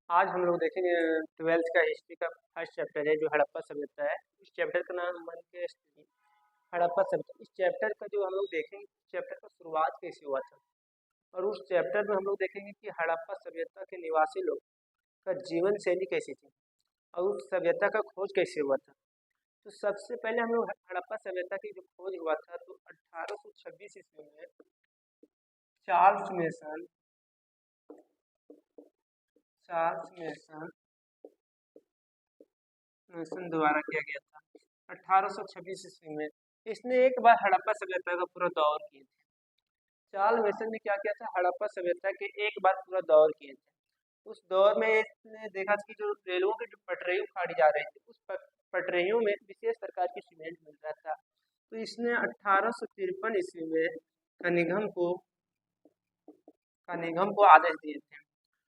आज हम लोग देखेंगे ट्वेल्थ का हिस्ट्री का फर्स्ट चैप्टर है जो हड़प्पा सभ्यता है। इस चैप्टर का नाम मन के हड़प्पा सभ्यता। इस चैप्टर का जो हम लोग देखेंगे चैप्टर का शुरुआत कैसे हुआ था और उस चैप्टर में हम लोग देखेंगे कि हड़प्पा सभ्यता के निवासी लोग का जीवन शैली कैसी थी और उस सभ्यता का खोज कैसे हुआ था। तो सबसे पहले हम लोग हड़प्पा सभ्यता की जो खोज हुआ था तो 1826 ईस्वी में Charles mason Charles mason mason द्वारा किया गया था 1826 ईस्वी में। इसने एक बार हड़प्पा सभ्यता का पूरा दौर किए थे। चार्ल्स मेसन ने क्या किया था, हड़प्पा सभ्यता के एक बार पूरा दौर किए थे। उस दौर में इसने देखा कि जो रेलवों की जो पटरियाँ उखाड़ी जा रही थी उस पटरियों में विशेष प्रकार की सीमेंट मिल रहा था। तो इसने 1853 ईस्वी में कनिंघम को आदेश दिए थे।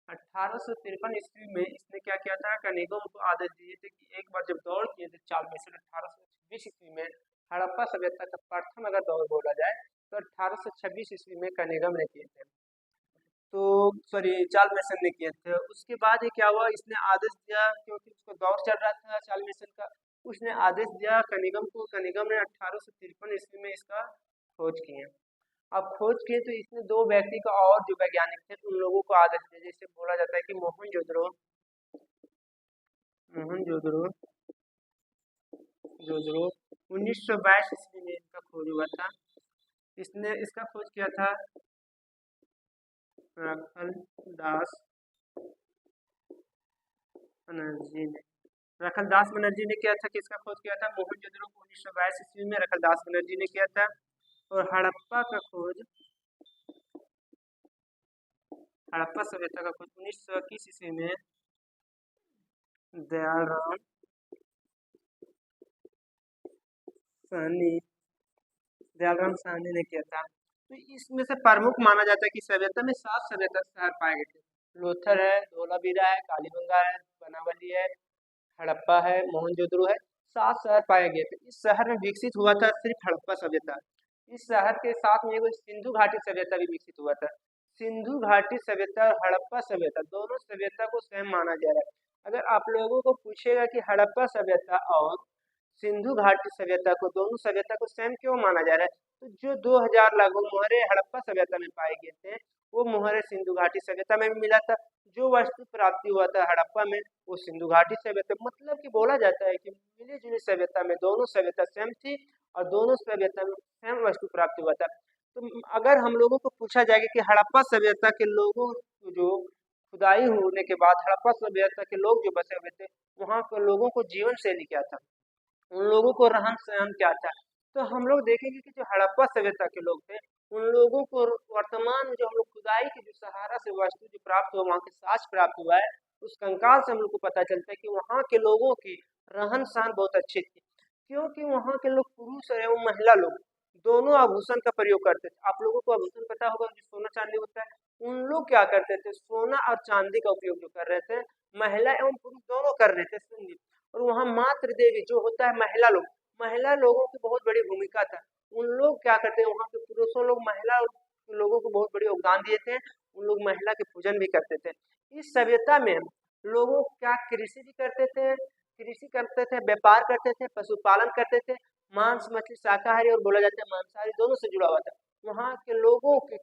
1853 ईस्वी में इसने क्या किया था, कनिंघम को आदेश दिए थे कि एक बार जब दौड़ किए थे चार्ल्स मेसन 1826 ईस्वी में हड़प्पा सभ्यता का प्रथम अगर दौर बोला जाए तो 1826 ईस्वी में कनिंघम ने किए थे। तो सॉरी चार्ल्स मेसन ने किए थे। उसके बाद ये क्या हुआ, इसने आदेश दिया क्योंकि उसका दौर चल रहा था चार्ल्स मेसन का। उसने आदेश दिया कनिंघम को। कनिंघम ने 1853 ईस्वी में इसका खोज किए। अब खोज किए तो इसने दो व्यक्ति का और जो वैज्ञानिक थे उन लोगों को आदेश दिया। जैसे बोला जाता है कि मोहनजोदड़ो जोदड़ो 1922 ईस्वी में इनका खोज हुआ था। इसने इसका खोज किया था रखल दास बनर्जी ने। रखल दास बनर्जी ने किया था, किसका खोज किया था, मोहनजोदड़ो को 1922 ईस्वी में रखल दास बनर्जी ने किया था। और हड़प्पा सभ्यता का खोज 1921 ईस्वी में दयालराम साहनी ने किया था। तो इसमें से प्रमुख माना जाता है कि सभ्यता में 7 सभ्यता शहर पाए गए थे। लोथल है, धोलावीरा है, कालीबंगा है, बनावली है, हड़प्पा है, मोहनजोदड़ो है। 7 शहर पाए गए थे। इस शहर में विकसित हुआ था सिर्फ हड़प्पा सभ्यता। इस शहर के साथ में एक सिंधु घाटी सभ्यता भी विकसित हुआ था। सिंधु घाटी सभ्यता और हड़प्पा सभ्यता दोनों सभ्यता को सेम माना जा रहा है। अगर आप लोगों को पूछेगा कि हड़प्पा सभ्यता और सिंधु घाटी सभ्यता को, दोनों सभ्यता को सेम क्यों माना जा रहा है, तो जो 2000 लगभग मुहरे हड़प्पा सभ्यता में पाए गए थे वो मुहरे सिंधु घाटी सभ्यता में भी मिला था। जो वस्तु प्राप्ति हुआ था हड़प्पा में वो सिंधु घाटी सभ्यता, मतलब कि बोला जाता है कि मिली जुली सभ्यता में दोनों सभ्यता सेम थी और दोनों सभ्यता में सेम वस्तु प्राप्ति हुआ था। तो अगर हम लोगों को पूछा जाएगा कि हड़प्पा सभ्यता के लोगों जो खुदाई होने के बाद हड़प्पा सभ्यता के लोग जो बसे हुए थे वहाँ के लोगों को जीवन शैली क्या था, उन लोगों को रहन सहन क्या था। तो हम लोग देखेंगे कि जो हड़प्पा सभ्यता के लोग थे उन लोगों को वर्तमान में जो हम लोग खुदाई के जो सहारा से वस्तु जो प्राप्त हुआ, वहाँ के साक्ष्य प्राप्त हुआ है, उस कंकाल से हम लोग को पता चलता है कि वहाँ के लोगों की रहन सहन बहुत अच्छी थी। क्योंकि वहाँ के लोग पुरुष एवं महिला लोग दोनों आभूषण का प्रयोग करते थे। आप लोगों को आभूषण पता होगा जो सोना चांदी होता है, उन लोग क्या करते थे, सोना और चांदी का उपयोग जो कर रहे थे, महिला एवं पुरुष दोनों कर रहे थे। सुनिए, और वहाँ मातृ देवी जो होता है महिला लोगों की बहुत बड़ी भूमिका था। उन लोग क्या करते हैं, वहाँ के पुरुषों लोग महिला लोगों को बहुत बड़ी योगदान दिए थे। उन लोग महिला के पूजन भी करते थे। इस सभ्यता में लोगों क्या कृषि भी करते थे, व्यापार करते थे, पशुपालन करते थे, मांस मछली शाकाहारी और बोला जाता है मांसाहारी दोनों से जुड़ा हुआ था। वहाँ के लोगों की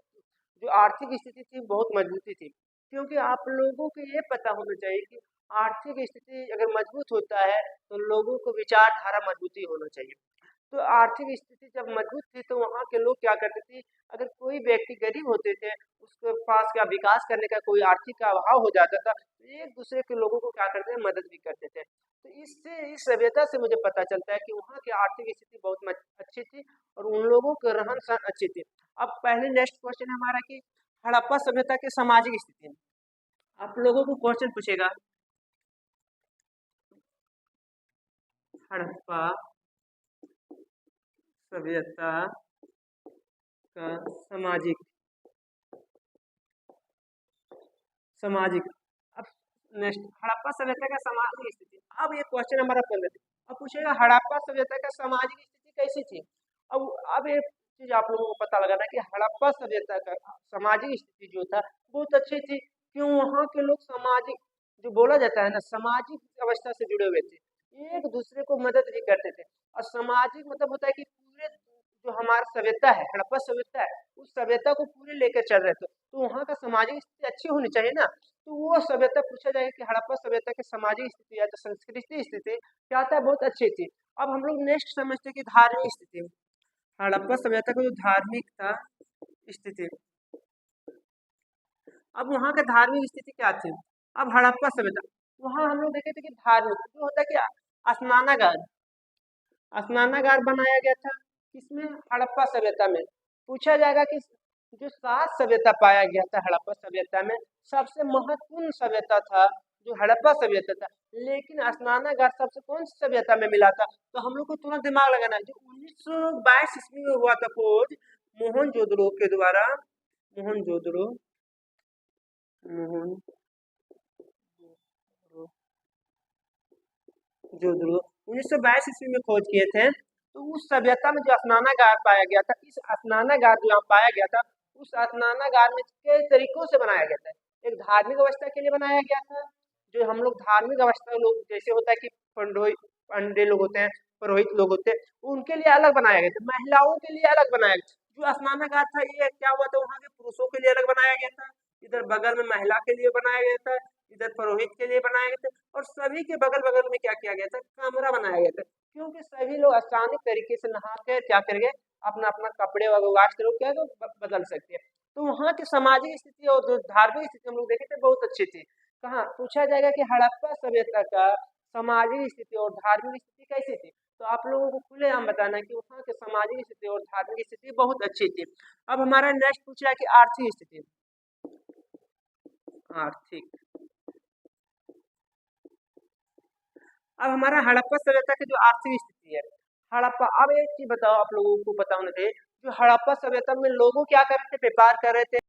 जो आर्थिक स्थिति थी बहुत मजबूती थी। क्योंकि आप लोगों को ये पता होना चाहिए कि आर्थिक स्थिति अगर मजबूत होता है तो लोगों को विचारधारा मजबूती होना चाहिए। तो आर्थिक स्थिति जब मजबूत थी तो वहाँ के लोग क्या करते थे, अगर कोई व्यक्ति गरीब होते थे उसके पास क्या विकास करने का कोई आर्थिक अभाव हो जाता था तो एक दूसरे के लोगों को क्या करते थे, मदद भी करते थे। तो इससे इस सभ्यता से मुझे पता चलता है कि वहाँ की आर्थिक स्थिति बहुत अच्छी थी और उन लोगों के रहन सहन अच्छी थी। अब पहले नेक्स्ट क्वेश्चन है हमारा कि हड़प्पा सभ्यता के सामाजिक स्थिति। आप लोगों को क्वेश्चन पूछेगा हड़प्पा सभ्यता का सामाजिक। अब नेक्स्ट हड़प्पा सभ्यता का सामाजिक स्थिति। अब ये क्वेश्चन हमारा 15। अब पूछेगा हड़प्पा सभ्यता का सामाजिक स्थिति कैसी थी। अब ये चीज आप लोगों को पता लगाना कि हड़प्पा सभ्यता का सामाजिक स्थिति जो था बहुत अच्छी थी। क्यों, वहाँ के लोग सामाजिक जो बोला जाता है ना, सामाजिक अवस्था से जुड़े हुए थे, एक दूसरे को मदद भी करते थे। और सामाजिक मतलब होता है कि पूरे जो हमारा सभ्यता है, हड़प्पा सभ्यता है, उस सभ्यता को पूरे लेकर चल रहे थे, तो वहाँ का सामाजिक स्थिति अच्छी होनी चाहिए ना। तो वो सभ्यता पूछा जाएगा कि हड़प्पा सभ्यता की सामाजिक स्थिति या तो संस्कृति स्थिति क्या था, बहुत अच्छी थी। अब हम लोग नेक्स्ट समझते हैं कि धार्मिक स्थिति, हड़प्पा सभ्यता का जो धार्मिक था स्थिति। अब वहाँ का धार्मिक स्थिति क्या थी? अब हड़प्पा सभ्यता, वहाँ हम लोग देखे थे कि धार्मिक जो होता है कि स्नानागार, स्नानागार बनाया गया था किसमें, हड़प्पा सभ्यता में। पूछा जाएगा कि जो 7 सभ्यता पाया गया था हड़प्पा सभ्यता में, सबसे महत्वपूर्ण सभ्यता था जो हड़प्पा सभ्यता था, लेकिन स्नानागार सबसे कौन सी सभ्यता में मिला था? तो हम लोग को तुरंत दिमाग लगाना है, जो 1922 ईस्वी में हुआ था खोज मोहनजोदड़ो के द्वारा, मोहनजोदड़ो मोहन जोधपुर 1922 ईस्वी में खोज किए थे। तो उस सभ्यता में जो स्नानागार पाया गया था, इस स्नानागार जो यहाँ पाया गया था, उस स्नानागार में कई तरीकों से बनाया गया था। एक धार्मिक अवस्था के लिए बनाया गया था, जो हम लोग धार्मिक अवस्था लोग जैसे होता है कि पंडे लोग होते हैं, पुरोहित लोग होते हैं, उनके लिए अलग बनाया गया था। महिलाओं के लिए अलग बनाया गया। जो स्नानागार था ये क्या हुआ था, वहाँ के पुरुषों के लिए अलग बनाया गया था, इधर बगल में महिला के लिए बनाया गया था, इधर पुरोहित के लिए बनाया गया था, और सभी के बगल बगल में क्या किया गया था, कमरा बनाया गया था, क्योंकि सभी लोग आसानी तरीके से नहा के क्या करेंगे, अपना अपना कपड़े वगैरह वाश करो क्या बदल सकते हैं। तो वहाँ की सामाजिक स्थिति और जो धार्मिक स्थिति हम लोग देखे थे बहुत अच्छी थी। कहाँ पूछा जाएगा कि हड़प्पा सभ्यता का सामाजिक स्थिति और धार्मिक स्थिति कैसी थी, तो आप लोगों को खुलेआम बताना है कि वहाँ की सामाजिक स्थिति और धार्मिक स्थिति बहुत अच्छी थी। अब हमारा नेक्स्ट पूछ रहा है कि आर्थिक स्थिति, आर्थिक। अब हमारा हड़प्पा सभ्यता की जो आर्थिक स्थिति है, हड़प्पा, अब एक चीज बताओ, आप लोगों को बताओ ना थे, जो हड़प्पा सभ्यता में लोगों क्या कर रहे थे, व्यापार कर रहे थे।